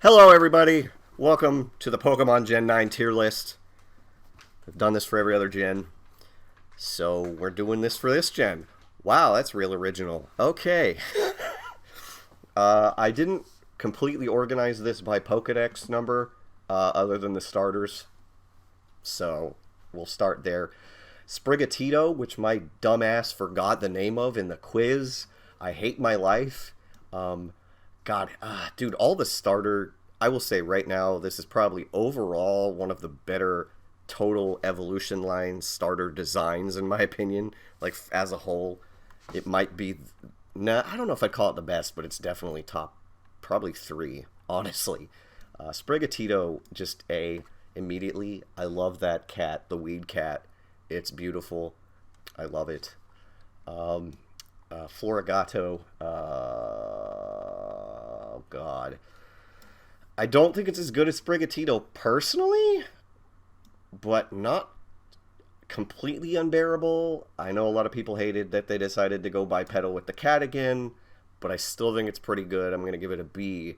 Hello, everybody. Welcome to the Pokemon Gen 9 tier list. I've done this for every other gen, so we're doing this for this gen. Wow, that's real original. Okay. I didn't completely organize this by Pokedex number, other than the starters, so we'll start there. Sprigatito, which my dumbass forgot the name of in the quiz. I hate my life. God, dude, all the starter. I will say right now, this is probably overall one of the better total evolution line starter designs, in my opinion. Like, as a whole, it might be. Nah, I don't know if I'd call it the best, but it's definitely top, probably three, honestly. Sprigatito, just A, immediately. I love that cat, the weed cat. It's beautiful. I love it. Florigato. Oh, God. I don't think it's as good as Sprigatito personally, but not completely unbearable. I know a lot of people hated that they decided to go bipedal with the cat again, but I still think it's pretty good. I'm going to give it a B.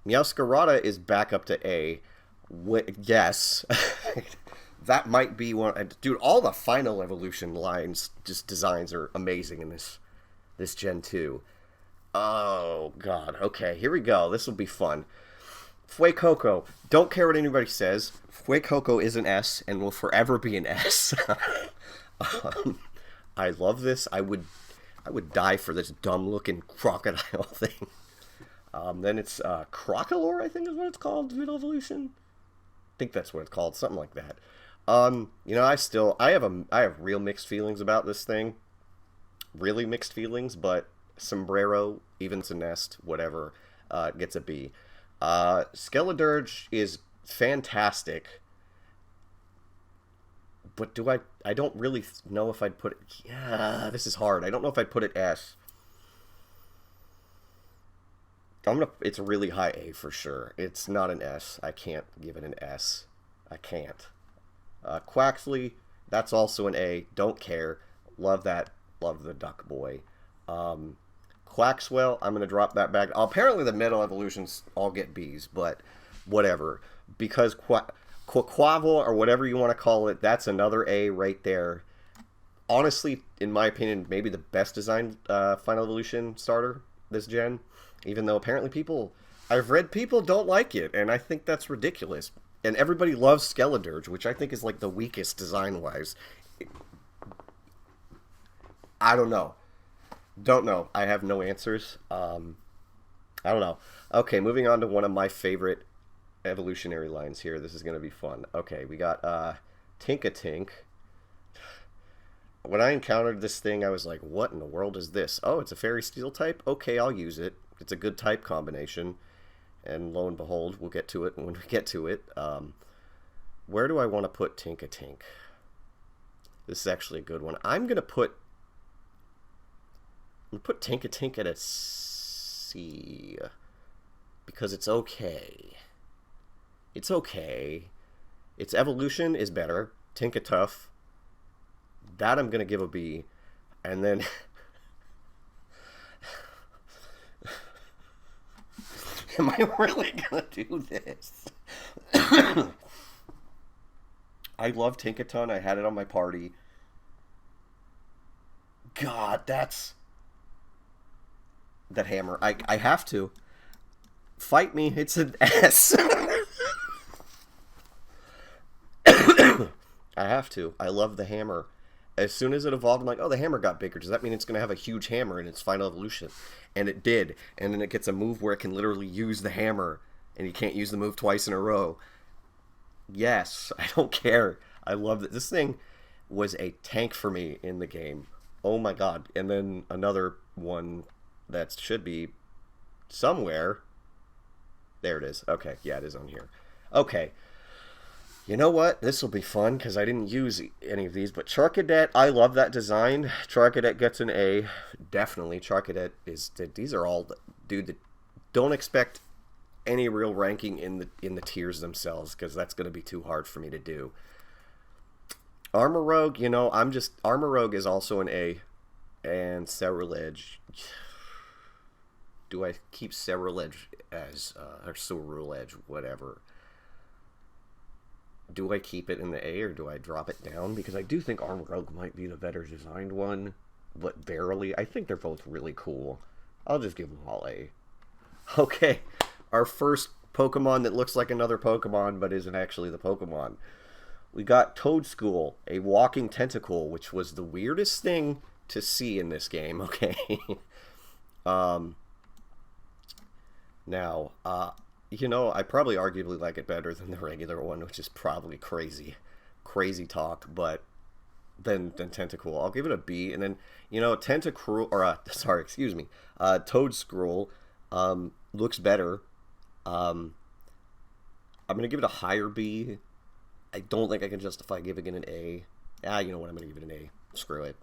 Meowscarada is back up to A. Yes. That might be one. Dude, all the final evolution lines, just designs are amazing in this Gen 2. Oh, God. Okay, here we go. This will be fun. Fuecoco. Don't care what anybody says. Fuecoco is an S and will forever be an S. um, I love this. I would die for this dumb looking crocodile thing. Then it's Crocolore, I think is what it's called. Middle evolution. I think that's what it's called. Something like that. I have real mixed feelings about this thing. Really mixed feelings, but Sombrero, Evens a Nest, whatever, gets a B. Skeledirge is fantastic, but I don't really know if I'd put it. Yeah, this is hard. I don't know if I'd put it S. It's a really high A for sure. It's not an S. I can't give it an S. I can't. Quaxley, that's also an A. Don't care. Love that. Love the Duck Boy. Quaxwell, I'm going to drop that back. Apparently the Metal Evolutions all get Bs, but whatever. Because Quaquaval, or whatever you want to call it, that's another A right there. Honestly, in my opinion, maybe the best designed Final Evolution starter this gen. Even though apparently I've read people don't like it, and I think that's ridiculous. And everybody loves Skeledirge, which I think is like the weakest design-wise. I don't know. Don't know. I have no answers. I don't know. Okay, moving on to one of my favorite evolutionary lines here. This is going to be fun. Okay, we got Tinkatink. When I encountered this thing, I was like, what in the world is this? Oh, it's a Fairy Steel type? Okay, I'll use it. It's a good type combination. And lo and behold, we'll get to it when we get to it. Where do I want to put Tinkatink? This is actually a good one. I'm going to put Tinkatink at a C. Because it's okay. It's okay. Its evolution is better. Tinkatuff. That I'm going to give a B. And then... Am I really going to do this? I love Tinkaton. I had it on my party. God, that's... That hammer. I have to. Fight me. It's an S. I have to. I love the hammer. As soon as it evolved, I'm like, oh, the hammer got bigger. Does that mean it's going to have a huge hammer in its final evolution? And it did. And then it gets a move where it can literally use the hammer, and you can't use the move twice in a row. Yes, I don't care. I love it. This thing was a tank for me in the game. Oh my god. And then another one that should be somewhere. There it is. Okay, yeah, it is on here. Okay. You know what? This will be fun because I didn't use any of these. But Charcadet, I love that design. Charcadet gets an A. Definitely. Charcadet is... These are all... Dude, don't expect any real ranking in the tiers themselves because that's going to be too hard for me to do. Armor Rogue, Armor Rogue is also an A. And Ceruledge... do I keep Ceruledge as, or Ceruledge, whatever? Do I keep it in the A or do I drop it down? Because I do think Armorogue might be the better designed one, but barely. I think they're both really cool. I'll just give them all A. Okay, our first Pokemon that looks like another Pokemon but isn't actually the Pokemon. We got Toadschool, a walking tentacle, which was the weirdest thing to see in this game, okay? Now, you know, I probably arguably like it better than the regular one, which is probably crazy talk, but then Tentacool. I'll give it a B, and then, you know, Tentacruel, or, sorry, excuse me, Toadscruel, looks better. I'm going to give it a higher B. I don't think I can justify giving it an A. You know what, I'm going to give it an A. Screw it.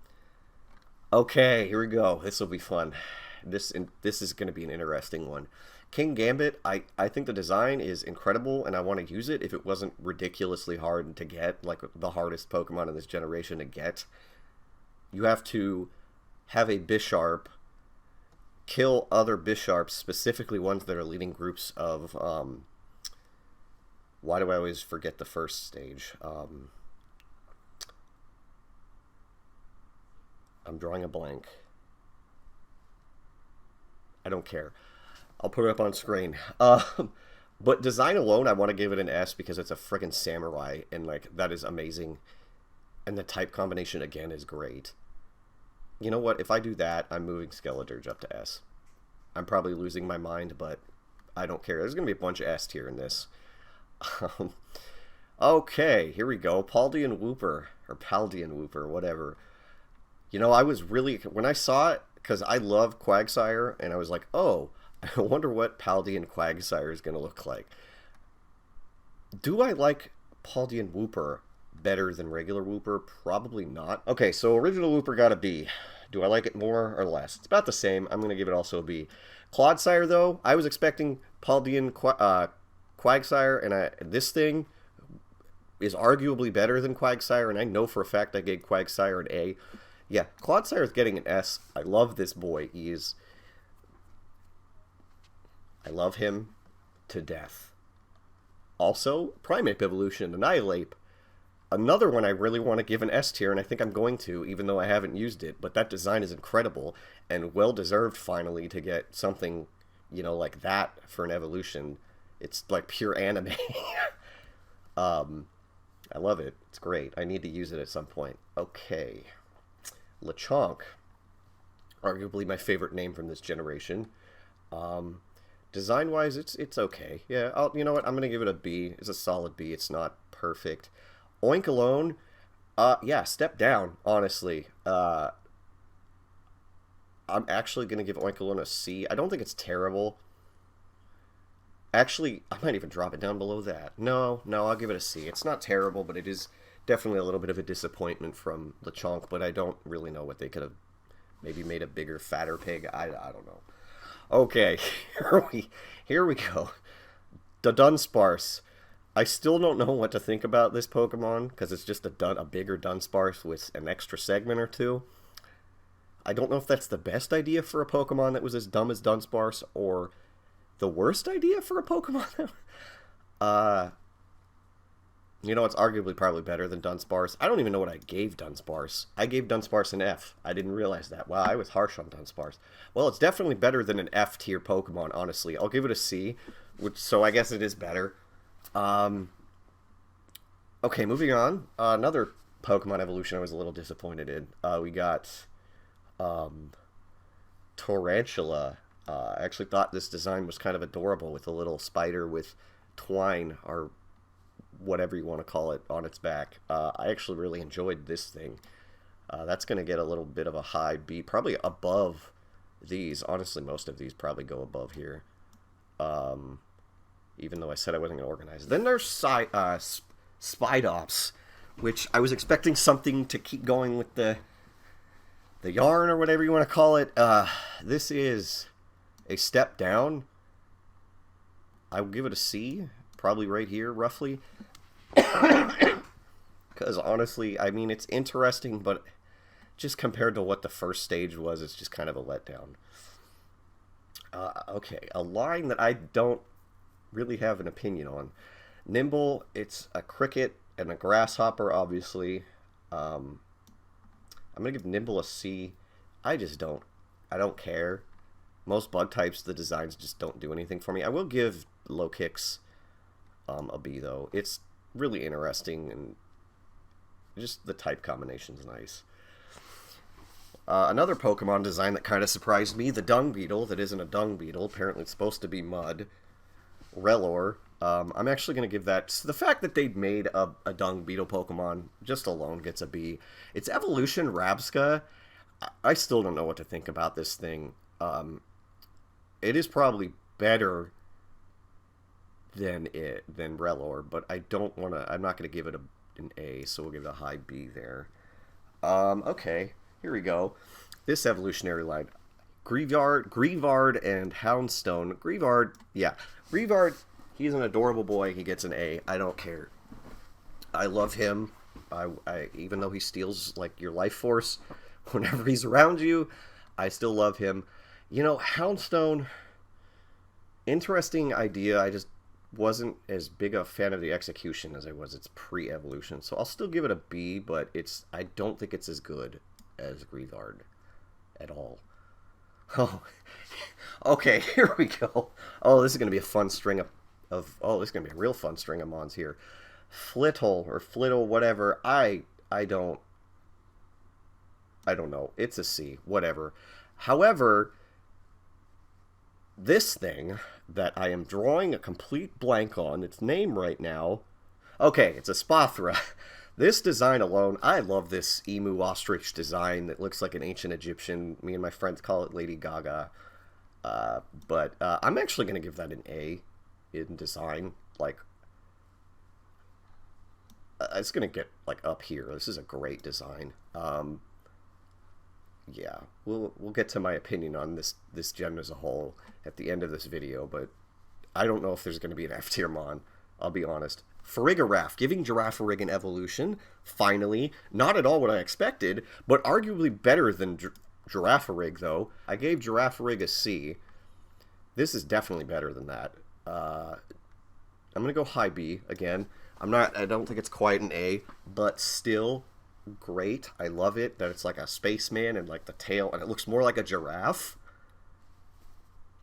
Okay, here we go. This will be fun. This is going to be an interesting one. King Gambit, I think the design is incredible, and I want to use it if it wasn't ridiculously hard to get, like the hardest Pokemon in this generation to get. You have to have a Bisharp kill other Bisharps, specifically ones that are leading groups of, why do I always forget the first stage? I'm drawing a blank. I don't care. I'll put it up on screen. But design alone, I want to give it an S because it's a friggin' samurai, and like that is amazing. And the type combination again is great. You know what? If I do that, I'm moving Skeledirge up to S. I'm probably losing my mind, but I don't care. There's gonna be a bunch of S tier in this. Okay, here we go. Paldean Wooper, or Paldean Wooper, whatever. You know, I was really, when I saw it, because I love Quagsire, and I was like, oh, I wonder what Paldean Quagsire is going to look like. Do I like Paldean Wooper better than regular Wooper? Probably not. Okay, so original Wooper got a B. Do I like it more or less? It's about the same. I'm going to give it also a B. Clodsire, though, I was expecting Paldean Quagsire, and this thing is arguably better than Quagsire, and I know for a fact I gave Quagsire an A. Yeah, Clodsire is getting an S. I love this boy. I love him to death. Also, Primeape Evolution, Annihilate. Another one I really want to give an S tier, and I think I'm going to, even though I haven't used it. But that design is incredible, and well-deserved, finally, to get something, you know, like that for an evolution. It's like pure anime. I love it. It's great. I need to use it at some point. Okay. Lechonk, arguably my favorite name from this generation. Design-wise, it's okay. Yeah, you know what? I'm gonna give it a B. It's a solid B. It's not perfect. Oinkologne, yeah, step down. Honestly, I'm actually gonna give Oinkologne a C. I don't think it's terrible. Actually, I might even drop it down below that. No, I'll give it a C. It's not terrible, but it is definitely a little bit of a disappointment from Lechonk, but I don't really know what they could have maybe made a bigger, fatter pig. I don't know. Okay, here we go. The Dunsparce. I still don't know what to think about this Pokemon, because it's just a bigger Dunsparce with an extra segment or two. I don't know if that's the best idea for a Pokemon that was as dumb as Dunsparce, or the worst idea for a Pokemon. You know, it's arguably probably better than Dunsparce. I don't even know what I gave Dunsparce. I gave Dunsparce an F. I didn't realize that. Wow, I was harsh on Dunsparce. Well, it's definitely better than an F tier Pokemon, honestly. I'll give it a C, so I guess it is better. Okay, moving on. Another Pokemon evolution I was a little disappointed in. We got Tarantula. I actually thought this design was kind of adorable with a little spider with twine, or whatever you want to call it, on its back. I actually really enjoyed this thing. That's going to get a little bit of a high B, probably above these. Honestly, most of these probably go above here. Even though I said I wasn't going to organize it. Then there's Spidops, which I was expecting something to keep going with the yarn, or whatever you want to call it. This is a step down. I will give it a C, probably right here, roughly. Because honestly, I mean, it's interesting, but just compared to what the first stage was, it's just kind of a letdown. Okay, a line that I don't really have an opinion on. Nimble, it's a cricket and a grasshopper, obviously. Um, I'm gonna give Nimble a C. I just don't. I don't care. Most bug types, the designs just don't do anything for me. I will give Low Kicks a B though. It's really interesting and just the type combination's nice. Another Pokemon design that kind of surprised me, the Dung Beetle, that isn't a Dung Beetle. Apparently it's supposed to be mud. Relor. I'm actually going to give that... So the fact that they made a Dung Beetle Pokemon just alone gets a B. Its evolution, Rabsca, I still don't know what to think about this thing. It is probably better than Relor, but I don't want to... I'm not going to give it an A, so we'll give it a high B there. Okay, here we go. This evolutionary line. Greavard and Houndstone. Greavard, yeah. Greavard, he's an adorable boy. He gets an A. I don't care. I love him. Even though he steals, like, your life force whenever he's around you, I still love him. You know, Houndstone, interesting idea. I just wasn't as big a fan of the execution as I was its pre-evolution. So I'll still give it a B, but I don't think it's as good as Greavard at all. Oh, okay, here we go. Oh, this is going to be a fun string oh, this is going to be a real fun string of mons here. Flittle, or Flittle, whatever. I don't know. It's a C, whatever. However, this thing that I am drawing a complete blank on, its name right now. Okay, it's a Spathra. This design alone, I love this emu ostrich design that looks like an ancient Egyptian. Me and my friends call it Lady Gaga. But I'm actually going to give that an A in design. Like, it's going to get, like, up here. This is a great design. Yeah, we'll get to my opinion on this gem as a whole at the end of this video, but I don't know if there's going to be an F tier mon. I'll be honest. Farigiraf, giving Girafarig an evolution, finally. Not at all what I expected, but arguably better than Girafarig, though. I gave Girafarig a C. This is definitely better than that. I'm going to go high B again. I don't think it's quite an A, but still great. I love it that it's like a spaceman and like the tail, and it looks more like a giraffe.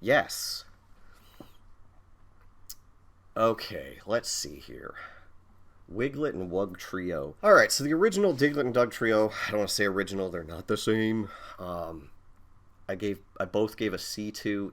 Yes. Okay, let's see here. Wiglet and Wug Trio. Alright, so the original Diglett and Dug Trio, I don't want to say original, they're not the same. I both gave a C to.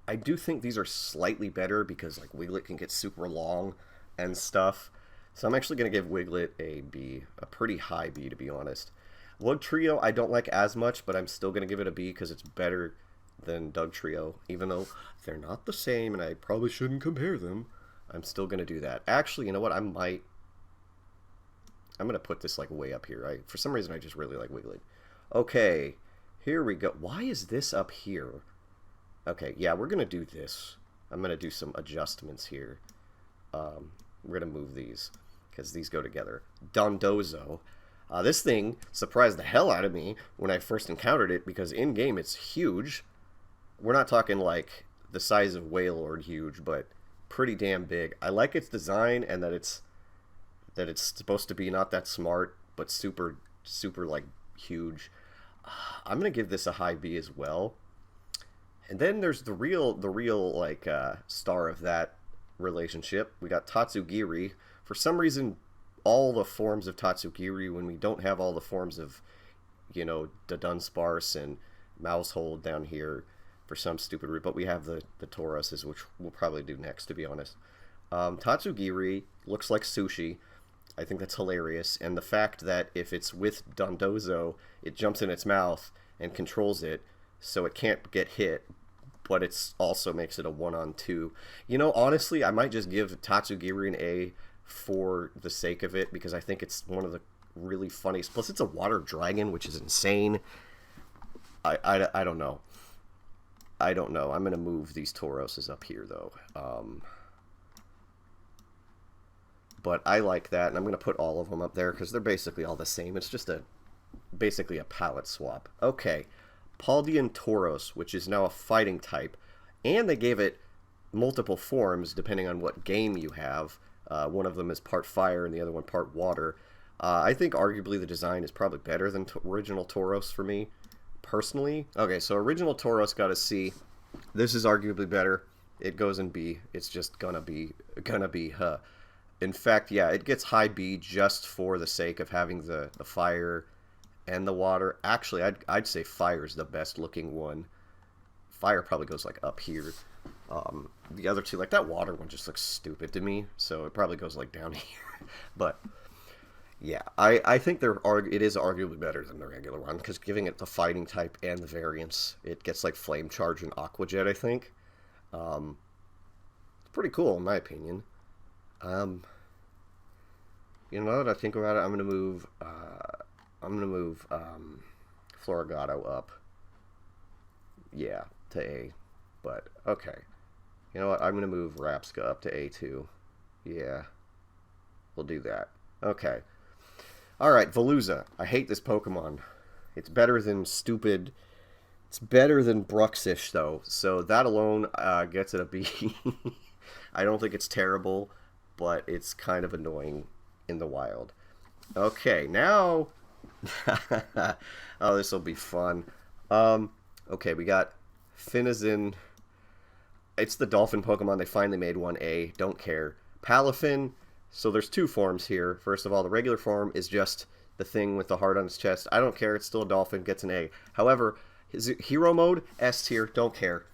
I do think these are slightly better because like Wiglet can get super long and stuff. So I'm actually going to give Wiglet a B, a pretty high B to be honest. Wug Trio I don't like as much, but I'm still going to give it a B because it's better than Dug Trio, even though they're not the same and I probably shouldn't compare them. I'm still going to do that. Actually, you know what? I'm going to put this like way up here. For some reason I just really like Wiglet. Okay, here we go. Why is this up here? Okay, yeah, we're going to do this. I'm going to do some adjustments here. We're going to move these because these go together. Dondozo. This thing surprised the hell out of me when I first encountered it because in-game it's huge. We're not talking like the size of Wailord huge, but pretty damn big. I like its design and that it's supposed to be not that smart, but super, super like huge. I'm going to give this a high B as well. And then there's the real like star of that relationship. We got Tatsugiri. For some reason, all the forms of Tatsugiri, when we don't have all the forms of, you know, the Dunsparce and Mousehold down here for some stupid reason, but we have the Tauruses, which we'll probably do next, to be honest. Tatsugiri looks like sushi. I think that's hilarious. And the fact that if it's with Dondozo, it jumps in its mouth and controls it, so it can't get hit, but it's also makes it a 1-on-2. You know, honestly, I might just give Tatsugiri an A for the sake of it, because I think it's one of the really funny. Plus, it's a water dragon, which is insane. I don't know. I don't know. I'm going to move these Tauroses up here, though. But I like that, and I'm going to put all of them up there, because they're basically all the same. It's just basically a palette swap. Okay. Paldean Tauros, which is now a fighting type, and they gave it multiple forms depending on what game you have. One of them is part fire and the other one part water. I think arguably the design is probably better than original Tauros for me, personally. Okay, so original Tauros got a C. This is arguably better. It goes in B. It's just gonna be. In fact, yeah, it gets high B just for the sake of having the fire and the water. Actually, I'd say fire is the best looking one. Fire probably goes like up here. The other two, like that water one, just looks stupid to me, so it probably goes like down here. But yeah, I think it is arguably better than the regular one because giving it the fighting type and the variants, it gets like flame charge and aqua jet. I think it's pretty cool in my opinion. You know, that I think about it, I'm gonna move Florigato up. Yeah, to A. But okay, you know what? I'm gonna move Rapska up to A2. Yeah, we'll do that. Okay. All right, Veluza. I hate this Pokemon. It's better than stupid. It's better than Bruxish though, so that alone gets it a B. I don't think it's terrible, but it's kind of annoying in the wild. Okay, now oh, this will be fun. Okay, we got Finazin. It's the dolphin Pokemon. They finally made one A. Don't care. Palafin. So there's two forms here. First of all, the regular form is just the thing with the heart on its chest. I don't care. It's still a dolphin. Gets an A. However, his hero mode, S tier. Don't care.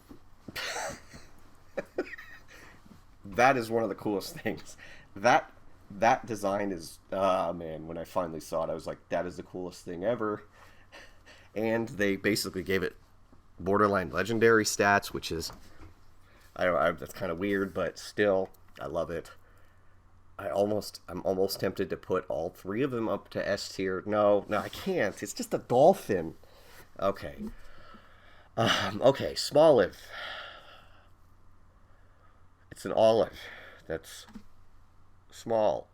That is one of the coolest things. That design is, man, when I finally saw it, I was like, that is the coolest thing ever. And they basically gave it borderline legendary stats, which is, that's kind of weird, but still, I love it. I'm almost tempted to put all three of them up to S tier. No, I can't. It's just a dolphin. Okay. Okay, Smoliv. It's an olive. That's small.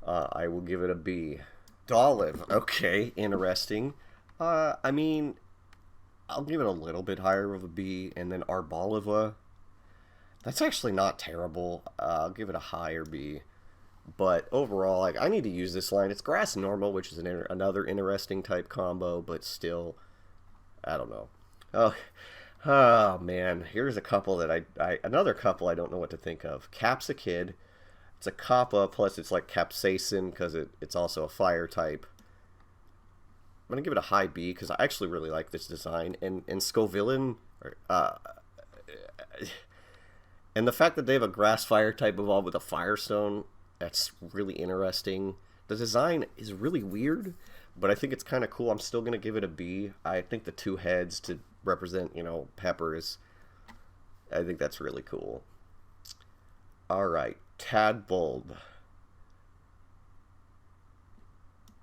I will give it a B. Dolive. Okay, interesting. I mean, I'll give it a little bit higher of a B, and then Arboliva. That's actually not terrible. I'll give it a higher B. But overall, like, I need to use this line. It's grass normal, which is another interesting type combo, but still, I don't know. Oh man, here's a couple that another couple I don't know what to think of. Capsakid. It's a Kappa, plus it's like Capsaicin, because it's also a fire type. I'm going to give it a high B, because I actually really like this design. And Scovillain, and the fact that they have a grass-fire type evolved with a Firestone, that's really interesting. The design is really weird, but I think it's kind of cool. I'm still going to give it a B. I think the two heads to represent, peppers, I think that's really cool. Alright, Tadbulb.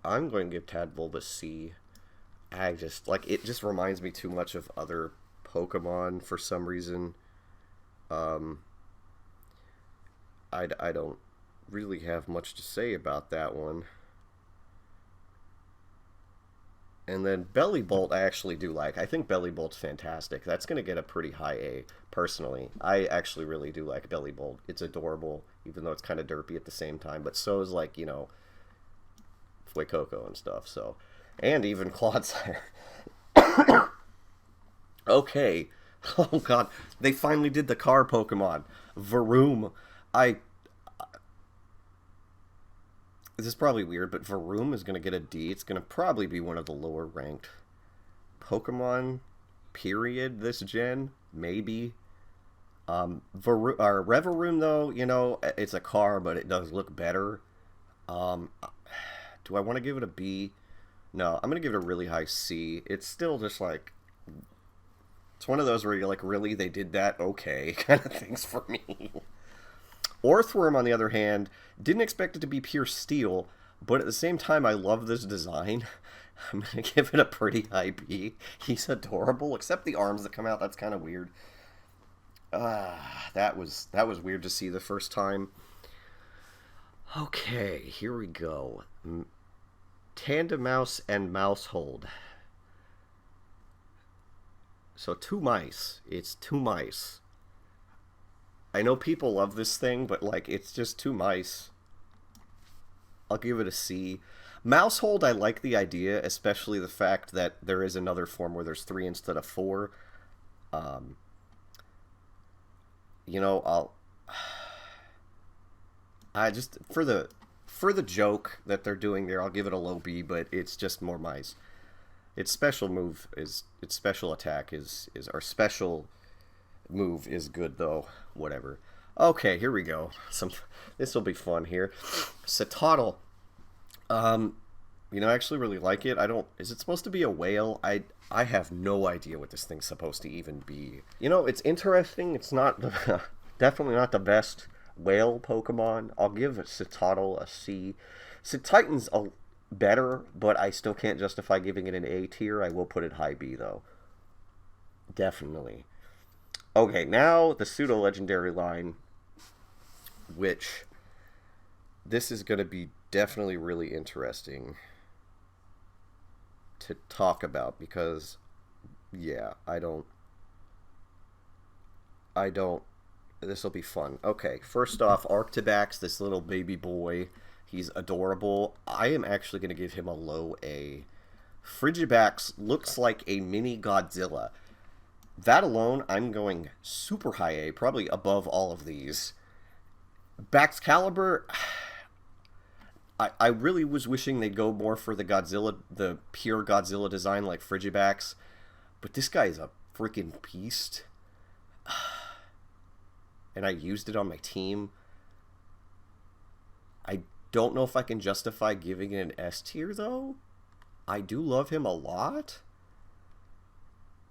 I'm going to give Tadbulb a C. It just reminds me too much of other Pokemon for some reason. I don't really have much to say about that one. And then Bellibolt I actually do like. I think Bellibolt's fantastic. That's going to get a pretty high A, personally. I actually really do like Bellibolt. It's adorable, even though it's kind of derpy at the same time. But so is, Fuecoco and stuff. So, and even Clodsire. Okay. Oh, God. They finally did the car Pokemon. Varoom. This is probably weird, but Varoom is going to get a D. It's going to probably be one of the lower ranked Pokemon, period, this gen. Maybe. Revaroom, though, it's a car, but it does look better. Do I want to give it a B? No, I'm going to give it a really high C. It's still just it's one of those where you're like, really, they did that? Okay, kind of things for me. Orthworm, on the other hand, didn't expect it to be pure steel, but at the same time, I love this design. I'm going to give it a pretty high B. He's adorable, except the arms that come out. That's kind of weird. That was weird to see the first time. Okay, here we go. Tandemouse and Mousehold. So two mice. It's two mice. I know people love this thing, but like it's just two mice. I'll give it a C. Mousehold, I like the idea, especially the fact that there is another form where there's three instead of four. Um, you know, I just for the joke that they're doing there, I'll give it a low B, but it's just more mice. Its special attack is our special move is good though. Whatever. Okay, here we go. This will be fun here. Satotl. Um, I actually really like it. I don't. Is it supposed to be a whale? I have no idea what this thing's supposed to even be. It's interesting. It's not definitely not the best whale Pokemon. I'll give Satotl a C. Titan's a better, but I still can't justify giving it an A tier. I will put it high B though. Definitely. Okay, now the pseudo legendary line, which this is going to be definitely really interesting to talk about because yeah, I don't this will be fun. Okay, first off, Arctibax, this little baby boy, he's adorable. I am actually going to give him a low A. Frigibax looks like a mini Godzilla. That alone, I'm going super high A, probably above all of these. Baxcalibur, I really was wishing they'd go more for the pure Godzilla design like Frigibax, but this guy is a freaking beast. And I used it on my team. I don't know if I can justify giving it an S tier, though. I do love him a lot.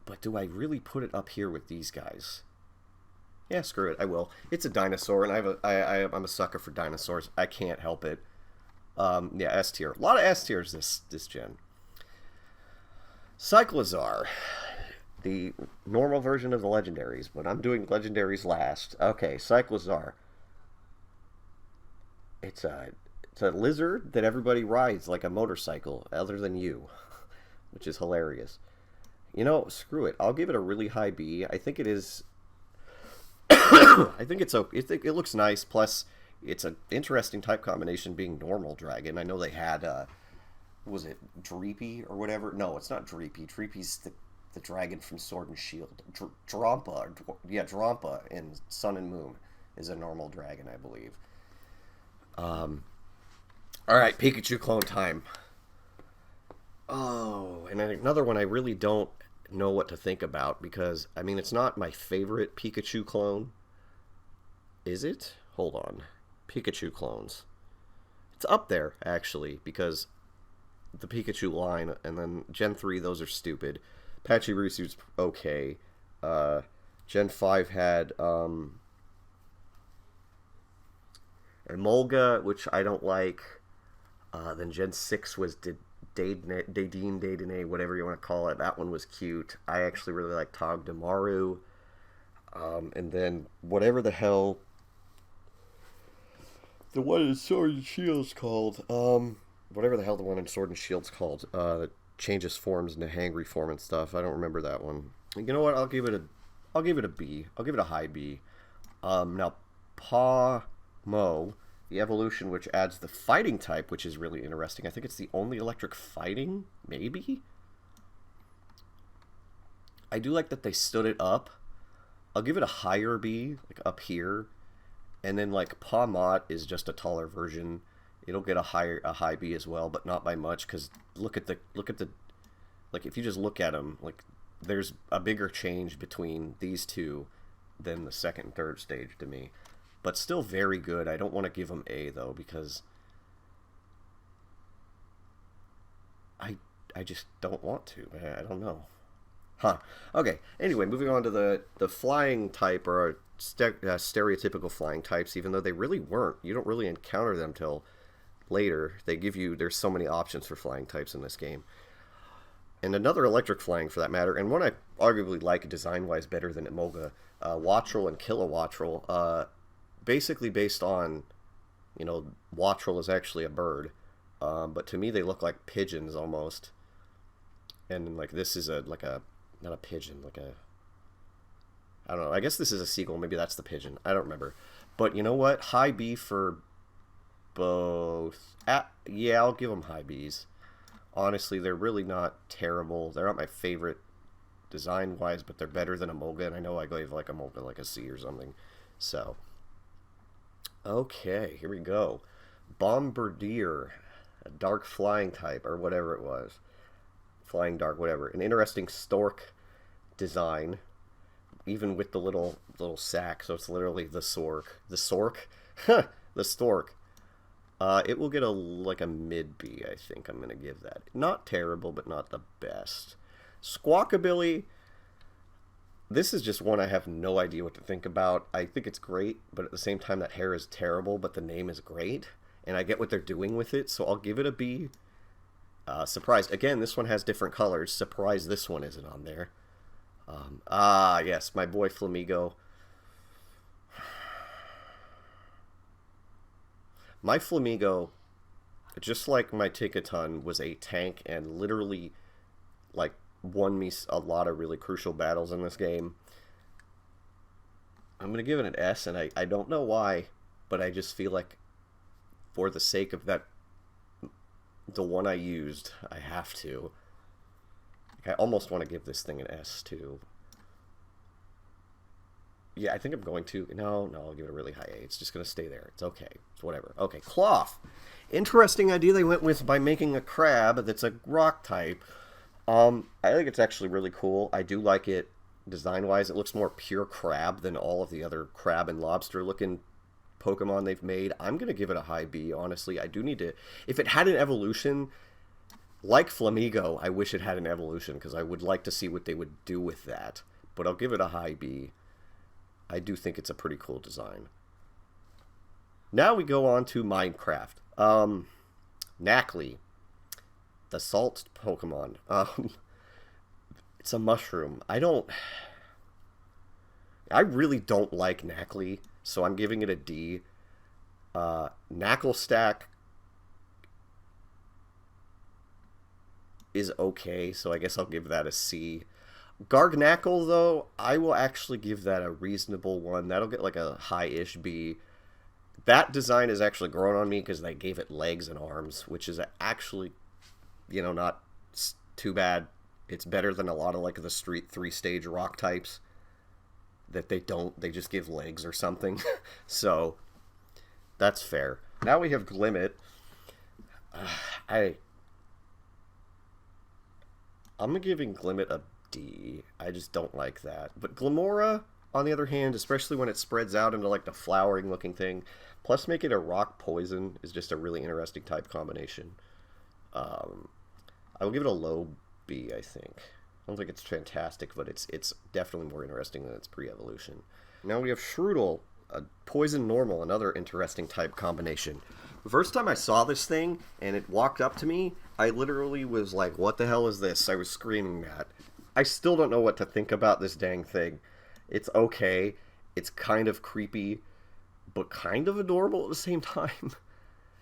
But do I really put it up here with these guys? Yeah, screw it. I will. It's a dinosaur, and I'm a sucker for dinosaurs. I can't help it. Yeah, S tier. A lot of S tiers this gen. Cyclizar. The normal version of the legendaries, but I'm doing legendaries last. Okay, Cyclizar. It's a lizard that everybody rides like a motorcycle, other than you, which is hilarious. Screw it. I'll give it a really high B. I think it is. I think it looks nice. Plus, it's an interesting type combination being normal dragon. I know they had was it Dreepy or whatever? No, it's not Dreepy. Dreepy's the dragon from Sword and Shield. Drampa, Drampa in Sun and Moon is a normal dragon, I believe. All right, Pikachu clone time. Oh, and another one I really don't know what to think about because it's not my favorite Pikachu clone. Is it? Hold on. Pikachu clones. It's up there actually because the Pikachu line and then Gen 3 those are stupid. Pachirisu's okay. Gen 5 had Emolga, which I don't like. Then Gen 6 was Dedenne, whatever you want to call it. That one was cute. I actually really like Togdemaru. And then whatever the hell the one in Sword and Shield's called. Whatever the hell the one in Sword and Shield's called. That changes forms into hangry form and stuff. I don't remember that one. You know what? I'll give it a B. I'll give it a high B. Now Mo, the evolution which adds the fighting type, which is really interesting. I think it's the only electric fighting, maybe? I do like that they stood it up. I'll give it a higher B, like up here. And then like Pawmot is just a taller version. It'll get a high B as well, but not by much because look at the like if you just look at them, like there's a bigger change between these two than the second and third stage to me. But still very good. I don't want to give them A though because I just don't want to. I don't know. Huh. Okay. Anyway, moving on to the flying type or stereotypical flying types, even though they really weren't. You don't really encounter them till later. There's so many options for flying types in this game. And another electric flying for that matter, and one I arguably like design-wise better than Emolga, Wattrel and Kilowattrel, basically based on, Wattrel is actually a bird, but to me they look like pigeons almost. And like this is a not a pigeon, like a... I don't know. I guess this is a seagull. Maybe that's the pigeon. I don't remember. But you know what? High B for both. Yeah, I'll give them high Bs. Honestly, they're really not terrible. They're not my favorite design-wise, but they're better than a Mulga, and I know I gave like a Mulga like a C or something. So, okay, here we go. Bombardier, a dark flying type, or whatever it was. Flying dark, whatever. An interesting stork design, even with the little sack, so it's literally the sork. The sork? The stork. It will get like a mid B, I think I'm going to give that. Not terrible, but not the best. Squawkabilly, this is just one I have no idea what to think about. I think it's great, but at the same time that hair is terrible, but the name is great, and I get what they're doing with it, so I'll give it a B. Surprised. Again, this one has different colors. Surprised this one isn't on there. Yes, my boy Flamigo. My Flamigo, just like my Tickaton, was a tank and literally, like, won me a lot of really crucial battles in this game. I'm going to give it an S, and I don't know why, but I just feel like for the sake of that, the one I used, I have to. I almost want to give this thing an S, too. Yeah, I think I'm going to. No, I'll give it a really high A. It's just going to stay there. It's okay. It's whatever. Okay, cloth. Interesting idea they went with by making a crab that's a rock type. I think it's actually really cool. I do like it design-wise. It looks more pure crab than all of the other crab and lobster-looking Pokemon they've made. I'm going to give it a high B, honestly. I do need to... If it had an evolution, like Flamigo, I wish it had an evolution, because I would like to see what they would do with that. But I'll give it a high B. I do think it's a pretty cool design. Now we go on to Minecraft. Knackley, the salt Pokemon. It's a mushroom. I really don't like Knackley, so I'm giving it a D. Knacklestack is okay, so I guess I'll give that a C. Gargnackle, though, I will actually give that a reasonable one. That'll get like a high-ish B. That design has actually grown on me because they gave it legs and arms, which is actually, you know, not too bad. It's better than a lot of like the street 3-stage rock types that they just give legs or something. So that's fair. Now we have Glimmet. I'm giving Glimmet a D. I just don't like that. But Glimora, on the other hand, especially when it spreads out into like the flowering looking thing, plus make it a rock poison is just a really interesting type combination. I will give it a low B, I think. I don't think it's fantastic, but it's definitely more interesting than its pre-evolution. Now we have Shroodle, a poison normal, another interesting type combination. The first time I saw this thing and it walked up to me, I literally was like, what the hell is this? I was screaming that. I still don't know what to think about this dang thing. It's okay. It's kind of creepy, but kind of adorable at the same time.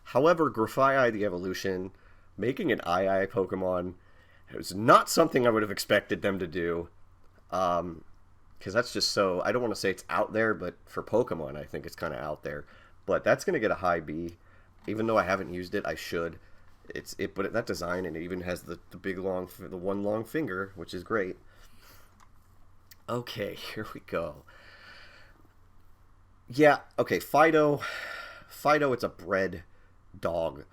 However, Grafaiai the evolution, making an II Pokemon, it was not something I would have expected them to do. Because that's just so... I don't want to say it's out there, but for Pokemon, I think it's kind of out there. But that's going to get a high B. Even though I haven't used it, I should. But that design, and it even has the one long finger, which is great. Okay, here we go. Yeah, okay, Fido, it's a bred dog.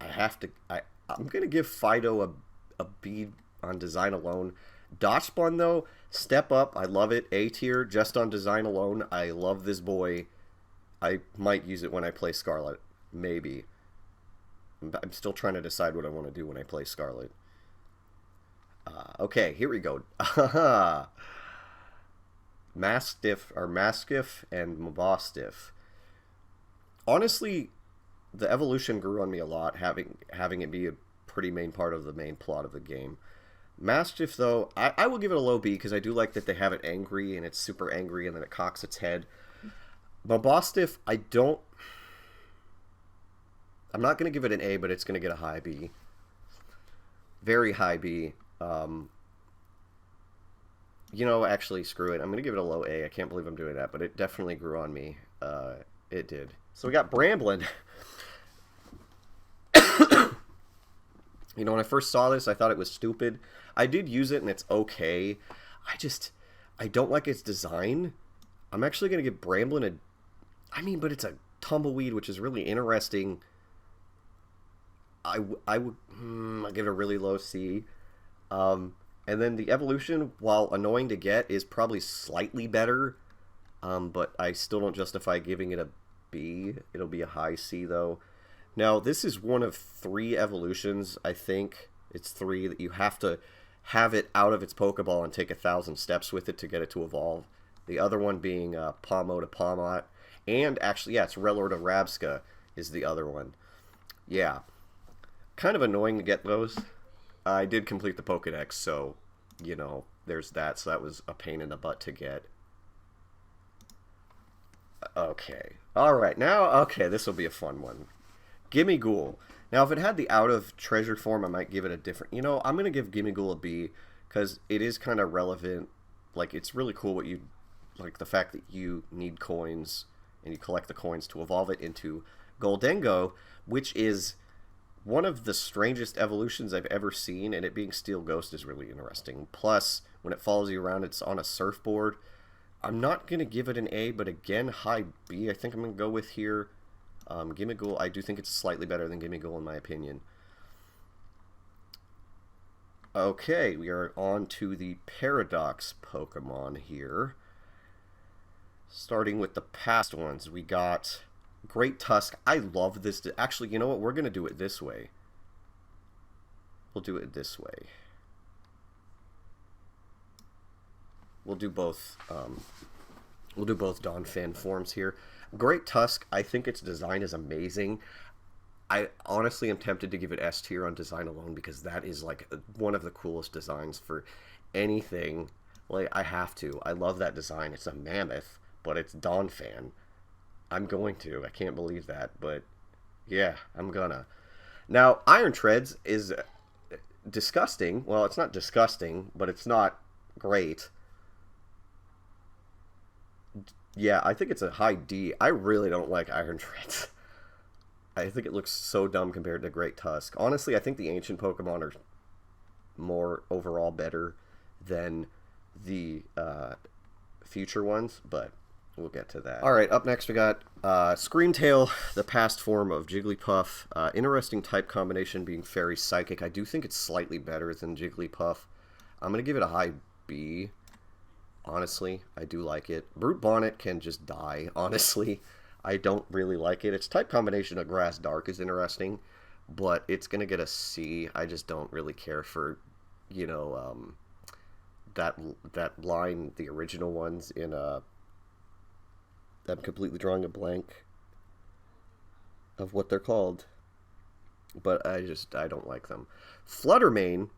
I'm gonna give Fido a B on design alone. Dachsbun, though, step up. I love it. A tier just on design alone. I love this boy. I might use it when I play Scarlet. Maybe. I'm still trying to decide what I want to do when I play Scarlet. Okay, here we go. Mastiff and Mabostiff. Honestly, the evolution grew on me a lot, having it be a pretty main part of the main plot of the game. Mastiff, though, I will give it a low B because I do like that they have it angry and it's super angry and then it cocks its head. Mabostiff, I'm not going to give it an A, but it's going to get a high B. Very high B. You know, actually, screw it. I'm gonna give it a low A. I can't believe I'm doing that, but it definitely grew on me. It did. So we got Bramblin. You know, when I first saw this, I thought it was stupid. I did use it, and it's okay. I don't like its design. I'm actually gonna give Bramblin a. I mean, but it's a tumbleweed, which is really interesting. I would I give it a really low C. And then the evolution, while annoying to get, is probably slightly better. But I still don't justify giving it a B. It'll be a high C though. Now this is one of 3 evolutions. I think it's 3 that you have to have it out of its Pokeball and take 1,000 steps with it to get it to evolve. The other one being Pomo to Pomot. And actually, yeah, it's Rellor to Rabska is the other one. Yeah. Kind of annoying to get those. I did complete the Pokedex, so, you know, there's that. So that was a pain in the butt to get. Okay. Alright, now, okay, this will be a fun one. Gimme Ghoul. Now, if it had the out of treasure form, I might give it a different... You know, I'm going to give Gimme Ghoul a B, because it is kind of relevant. Like, it's really cool what you... Like, the fact that you need coins, and you collect the coins to evolve it into Goldengo, which is one of the strangest evolutions I've ever seen, and it being Steel Ghost is really interesting. Plus, when it follows you around, it's on a surfboard. I'm not going to give it an A, but again, high B, I think I'm going to go with here. Gimme Ghoul, I do think it's slightly better than Gimme Ghoul in my opinion. Okay, we are on to the Paradox Pokemon here. Starting with the past ones, we got Great Tusk. I love this. Actually, you know what? We're going to do it this way. We'll do it this way. We'll do both Donphan forms here. Great Tusk, I think its design is amazing. I honestly am tempted to give it S tier on design alone because that is like one of the coolest designs for anything. Like, I have to. I love that design. It's a mammoth, but it's Donphan. I'm going to. I can't believe that, but yeah, I'm gonna. Now, Iron Treads is disgusting. Well, it's not disgusting, but it's not great. Yeah, I think it's a high D. I really don't like Iron Treads. I think it looks so dumb compared to Great Tusk. Honestly, I think the ancient Pokemon are more overall better than the future ones, but we'll get to that. Alright, up next we got Screamtail, the past form of Jigglypuff. Interesting type combination being Fairy Psychic. I do think it's slightly better than Jigglypuff. I'm going to give it a high B. Honestly, I do like it. Brute Bonnet can just die, honestly. I don't really like it. Its type combination of Grass Dark is interesting, but it's going to get a C. I just don't really care for, you know, that line, the original ones in I'm completely drawing a blank of what they're called, but I don't like them. Fluttermane,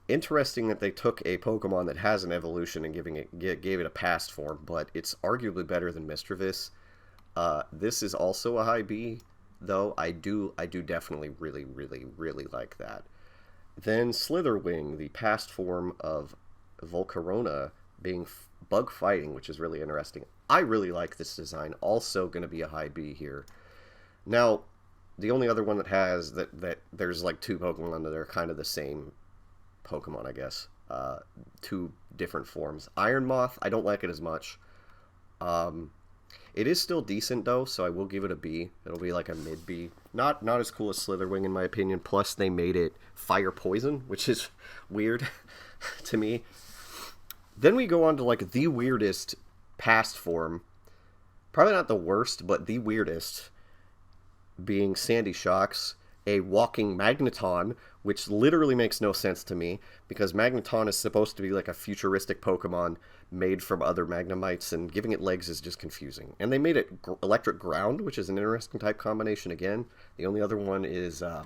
interesting that they took a Pokemon that has an evolution and gave it a past form, but it's arguably better than Mischievous. This is also a high B, though. I do definitely really like that. Then Slitherwing, the past form of Volcarona, being bug fighting, which is really interesting. I really like this design. Also going to be a high B here. Now, the only other one that has that there's like 2 Pokemon that are kind of the same Pokemon, I guess. 2 different forms. Iron Moth, I don't like it as much. It is still decent though, so I will give it a B. It'll be like a mid B. Not as cool as Slitherwing in my opinion. Plus they made it fire poison, which is weird to me. Then we go on to like the weirdest past form. Probably not the worst, but the weirdest, being Sandy Shocks, a walking Magneton, which literally makes no sense to me, because Magneton is supposed to be like a futuristic Pokemon made from other Magnemites, and giving it legs is just confusing. And they made it Electric Ground, which is an interesting type combination again. The only other one is the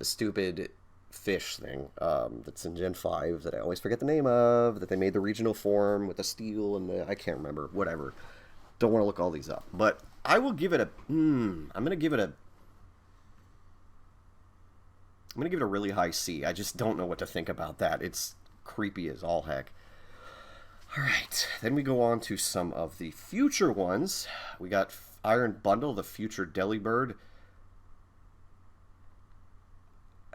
stupid fish thing that's in Gen 5 that I always forget the name of, that they made the regional form with the steel and the... I can't remember. Whatever. Don't want to look all these up. But I will give it a... I'm going to give it a... I'm going to give it a really high C. I just don't know what to think about that. It's creepy as all heck. Alright, then we go on to some of the future ones. We got Iron Bundle, the future Delibird.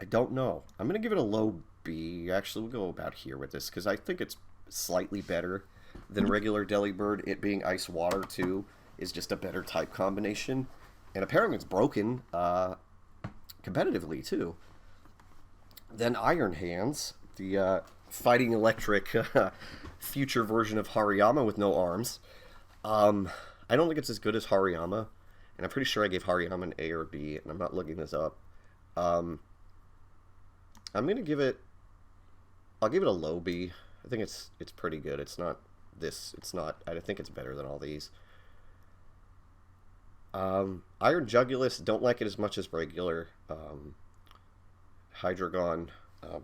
I don't know. I'm going to give it a low B. Actually, we'll go about here with this, because I think it's slightly better than regular Delibird. It being Ice Water, too, is just a better type combination. And apparently it's broken competitively, too. Then Iron Hands, the fighting electric future version of Hariyama with no arms. I don't think it's as good as Hariyama, and I'm pretty sure I gave Hariyama an A or B, and I'm not looking this up. I'm gonna give it. I'll give it a low B. I think it's pretty good. It's not this. It's not. I think it's better than all these. Iron Jugulus, don't like it as much as regular Hydreigon,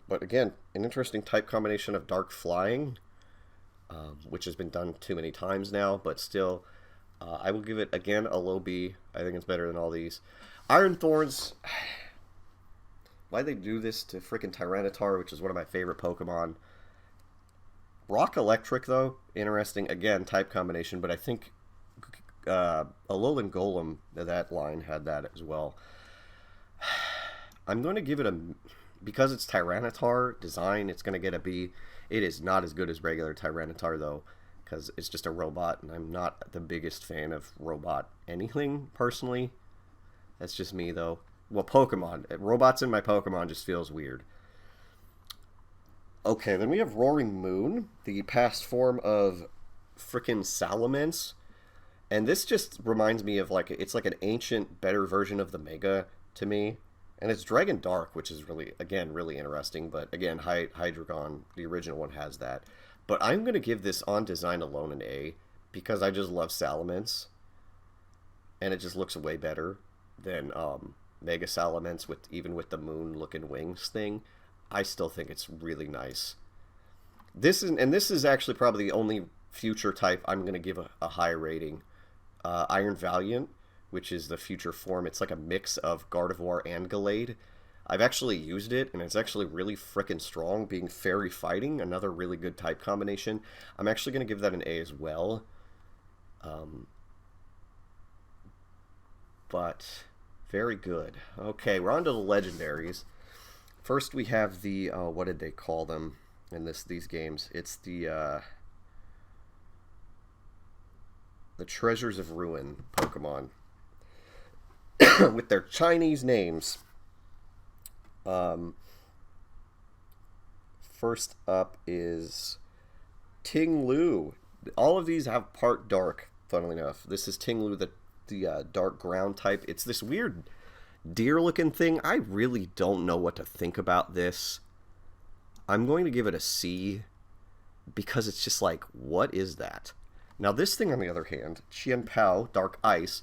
but again, an interesting type combination of Dark Flying, which has been done too many times now, but still, I will give it again a low B. I think it's better than all these. Iron Thorns. Why they do this to freaking Tyranitar, which is one of my favorite Pokemon. Rock Electric, though, interesting. Again, type combination, but I think Alolan Golem, that line had that as well. I'm going to give it a... Because it's Tyranitar design, it's going to get a B. It is not as good as regular Tyranitar, though, because it's just a robot, and I'm not the biggest fan of robot anything, personally. That's just me, though. Well, Pokemon. Robots in my Pokemon just feels weird. Okay, then we have Roaring Moon, the past form of frickin' Salamence. And this just reminds me of, like, it's like an ancient, better version of the Mega to me. And it's Dragon Dark, which is really, again, really interesting. But, again, Hydreigon, the original one, has that. But I'm going to give this on design alone an A, because I just love Salamence. And it just looks way better than Mega Salamence, even with the moon-looking wings thing. I still think it's really nice. This is actually probably the only future type I'm going to give a high rating. Iron Valiant, which is the future form. It's like a mix of Gardevoir and Gallade. I've actually used it, and it's actually really frickin' strong, being Fairy Fighting, another really good type combination. I'm actually going to give that an A as well. But very good. Okay, we're on to the legendaries. First, we have the what did they call them in these games? It's the Treasures of Ruin Pokemon with their Chinese names. First up is Ting Lu. All of these have part dark, funnily enough. This is Ting Lu, the dark ground type. It's this weird deer-looking thing. I really don't know what to think about this. I'm going to give it a C, because it's just like, what is that? Now, this thing, on the other hand, Chien Pao, Dark Ice,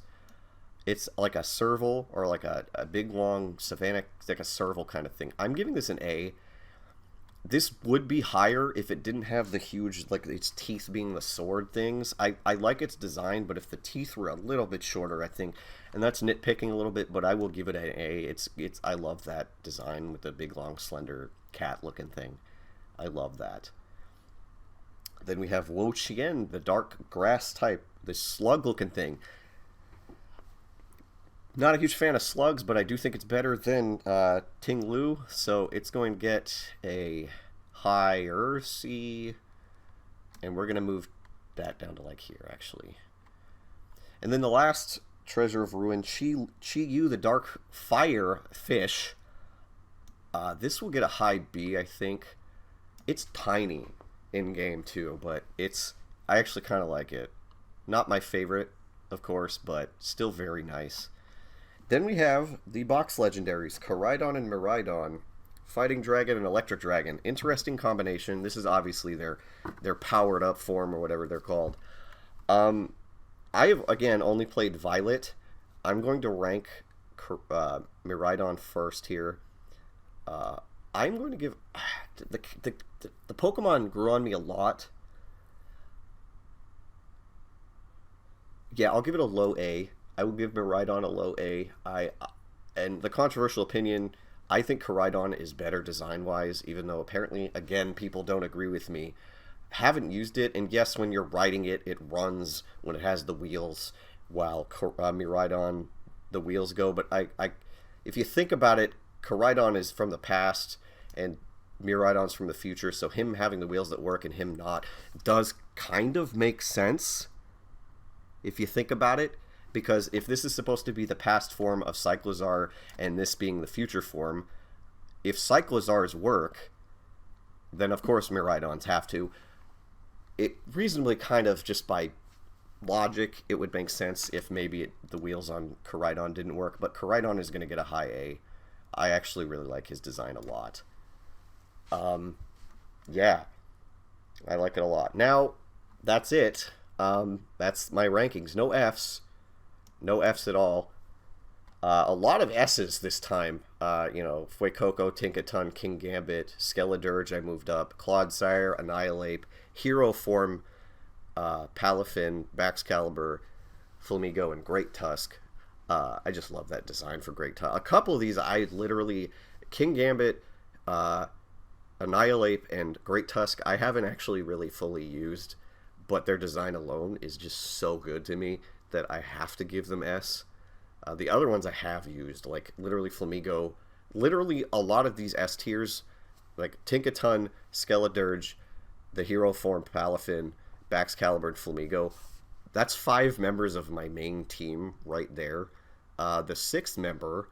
it's like a serval, or like a big, long, savanna, like a serval kind of thing. I'm giving this an A. This would be higher if it didn't have the huge, like, its teeth being the sword things. I like its design, but if the teeth were a little bit shorter, I think, and that's nitpicking a little bit, but I will give it an A. I love that design with the big, long, slender cat-looking thing. I love that. Then we have Wo Chien, the dark grass type, the slug-looking thing. Not a huge fan of slugs, but I do think it's better than Ting Lu, so it's going to get a higher C, and we're going to move that down to like here, actually. And then the last Treasure of Ruin, Chi Yu, the dark fire fish. This will get a high B, I think. It's tiny in game too, but I actually kind of like it. Not my favorite, of course, but still very nice. Then we have the box legendaries, Koraidon and Miraidon, Fighting Dragon and Electric Dragon. Interesting combination. This is obviously their powered up form, or whatever they're called. I have, again, only played Violet. I'm going to rank Miraidon first here. I'm going to give... The Pokemon grew on me a lot. Yeah, I'll give it a low A. I will give Miraidon a low A. And the controversial opinion, I think Koraidon is better design-wise, even though apparently, again, people don't agree with me. Haven't used it, and yes, when you're riding it, it runs when it has the wheels, while Miraidon, the wheels go. But if you think about it, Koraidon is from the past, and Miraidon's from the future, so him having the wheels that work and him not does kind of make sense, if you think about it. Because if this is supposed to be the past form of Cyclozar and this being the future form, if Cyclozars work, then of course Miraidons have to. It reasonably kind of just by logic, it would make sense if maybe the wheels on Koraidon didn't work, but Koraidon is going to get a high A. I actually really like his design a lot. Yeah, I like it a lot. Now, that's it. That's my rankings. No Fs. No Fs at all. A lot of S's this time. Fuecoco, Tinkaton, King Gambit, Skeledirge I moved up, Clodsire, Annihilate, Hero Form, Palafin, Baxcalibur, Flamigo, and Great Tusk. I just love that design for Great Tusk. A couple of these I literally... King Gambit, Annihilate, and Great Tusk I haven't actually really fully used, but their design alone is just so good to me that I have to give them S. The other ones I have used, like literally Flamigo, literally a lot of these S tiers, like Tinkaton, Skeledirge, the Hero Form Palafin, Baxcalibur, and Flamigo, that's 5 members of my main team right there. The 6th member,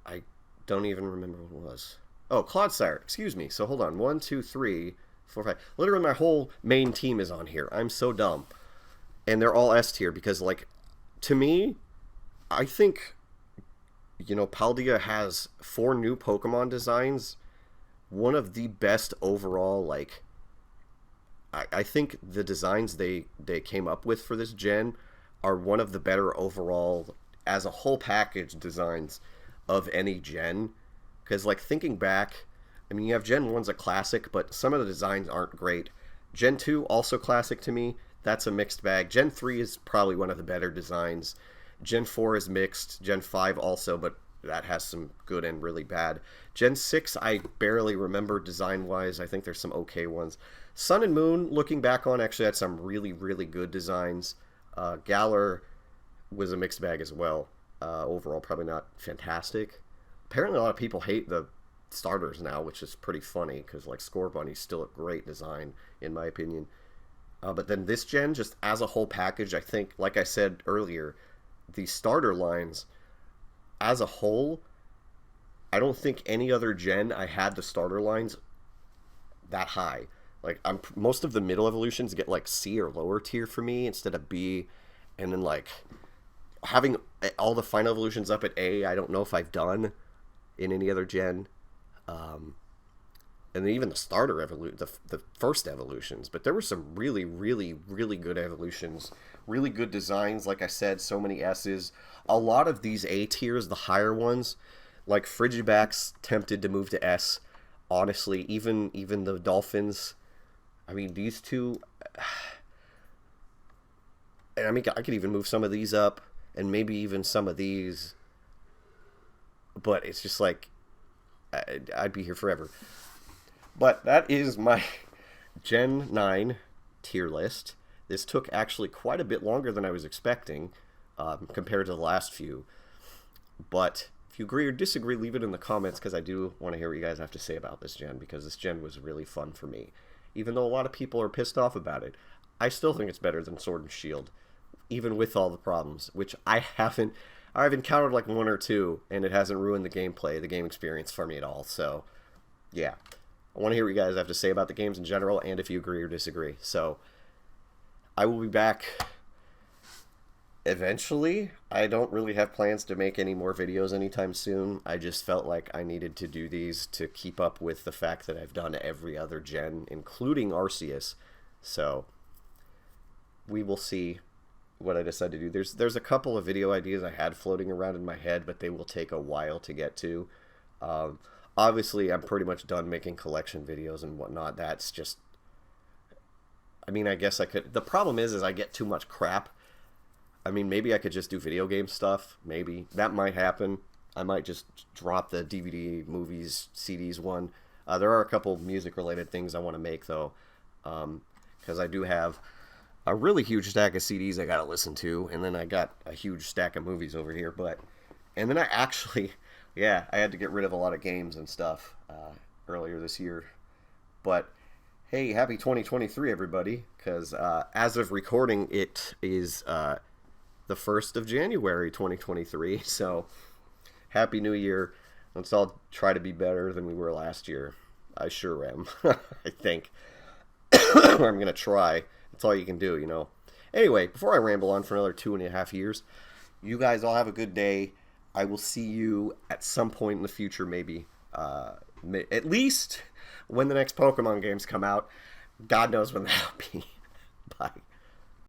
I don't even remember what it was. Oh, Clodsire, excuse me. So hold on, 1, 2, 3, 4, 5. Literally my whole main team is on here. I'm so dumb. And they're all S tier because, like, to me, I think, Paldea has 4 new Pokemon designs. One of the best overall, like, I think the designs they came up with for this gen are one of the better overall, as a whole package, designs of any gen. Because, like, thinking back, I mean, you have Gen 1's a classic, but some of the designs aren't great. Gen 2, also classic to me. That's a mixed bag. Gen 3 is probably one of the better designs. Gen 4 is mixed. Gen 5 also, but that has some good and really bad. Gen 6, I barely remember design-wise. I think there's some okay ones. Sun and Moon, looking back on, actually had some really, really good designs. Galar was a mixed bag as well. Overall, probably not fantastic. Apparently, a lot of people hate the starters now, which is pretty funny, because, like, Scorbunny's still a great design, in my opinion. But then this gen, just as a whole package, I think, like I said earlier, the starter lines, as a whole, I don't think any other gen I had the starter lines that high. Like, most of the middle evolutions get, like, C or lower tier for me instead of B. And then, like, having all the final evolutions up at A, I don't know if I've done in any other gen. And then even the starter the first evolutions. But there were some really, really, really good evolutions. Really good designs, like I said, so many S's. A lot of these A tiers, the higher ones, like Frigibax tempted to move to S. Honestly, even the Dolphins, I mean, these two... And I mean, I could even move some of these up, and maybe even some of these. But it's just like, I'd be here forever. But that is my Gen 9 tier list. This took actually quite a bit longer than I was expecting, compared to the last few. But if you agree or disagree, leave it in the comments, because I do want to hear what you guys have to say about this gen, because this gen was really fun for me. Even though a lot of people are pissed off about it, I still think it's better than Sword and Shield, even with all the problems, which I've encountered like 1 or 2, and it hasn't ruined the gameplay, the game experience for me at all. So, yeah. I want to hear what you guys have to say about the games in general, and if you agree or disagree. So, I will be back eventually. I don't really have plans to make any more videos anytime soon. I just felt like I needed to do these to keep up with the fact that I've done every other gen, including Arceus. So, we will see what I decide to do. There's a couple of video ideas I had floating around in my head, but they will take a while to get to. Obviously, I'm pretty much done making collection videos and whatnot. That's just... I mean, I guess I could... The problem is I get too much crap. I mean, maybe I could just do video game stuff. Maybe. That might happen. I might just drop the DVD, movies, CDs one. There are a couple music-related things I want to make, though, because I do have a really huge stack of CDs I got to listen to, and then I got a huge stack of movies over here. And then I actually, yeah, I had to get rid of a lot of games and stuff earlier this year. But hey, happy 2023, everybody, because as of recording, it is the 1st of January, 2023, so happy New Year. Let's all try to be better than we were last year. I sure am, I think. I'm going to try. That's all you can do, you know. Anyway, before I ramble on for another 2.5 years, you guys all have a good day. I will see you at some point in the future, maybe. At least when the next Pokemon games come out. God knows when that'll be. Bye.